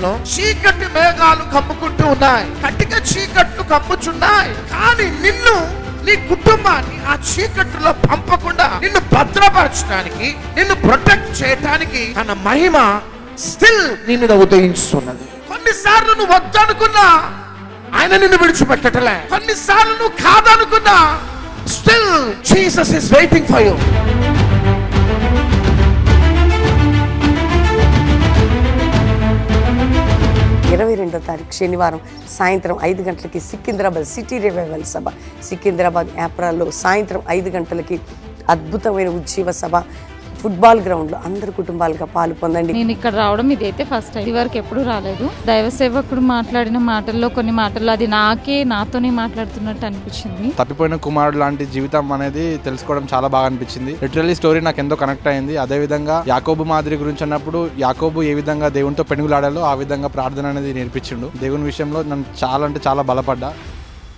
లో చీకటి మేఘాలు కమ్ముకుంటూ ఉన్నాయి, కట్టిక చీకట్లు కమ్ముచున్నాయి. కానీ నిన్ను, నీ కుటుంబాన్ని ఆ చీకట్లో పంపకుండా నిన్ను భద్రపరచడానికి, నిన్ను ప్రొటెక్ట్ చేయడానికి తన మహిమ స్టిల్ నీ మీద ఉదయిస్తున్నది. కొన్నిసార్లు నువ్వు వద్దనుకున్నా ఆయన నిన్ను విడిచిపెట్టటలే, కొన్నిసార్లు నువ్వు కాదనుకున్నా still Jesus is waiting for you. 22వ తారీఖు శనివారం సాయంత్రం 5 గంటలకి సికింద్రాబాద్ సిటీ రివైవల్ సభ, సికింద్రాబాద్ యాప్రాల్లో సాయంత్రం 5 గంటలకి అద్భుతమైన ఉజ్జీవ సభ. ఫుట్బాల్ గ్రౌండ్లో అందరు కుటుంబాలుగా పాలు పొందండి. నేను ఇక్కడ రావడం ఇదైతే ఫస్ట్ టైం, ఇదివరకు ఎప్పుడు రాలేదు. దైవ సేవకుడు మాట్లాడిన మాటల్లో కొన్ని మాటల్లో అది నాతోనే మాట్లాడుతున్నట్టు అనిపించింది. తప్పిపోయిన కుమారుడు లాంటి జీవితం అనేది తెలుసుకోవడం చాలా బాగా అనిపించింది. లిటరల్లీ స్టోరీ నాకు ఎంతో కనెక్ట్ అయింది. అదే విధంగా యాకోబు మాదిరి గురించి అన్నప్పుడు యాకోబు ఏ విధంగా దేవునితో పెనుగులాడాలో ఆ విధంగా ప్రార్థన అనేది నేర్పించిండు. దేవుని విషయంలో నన్ను చాలా బలపడ్డా.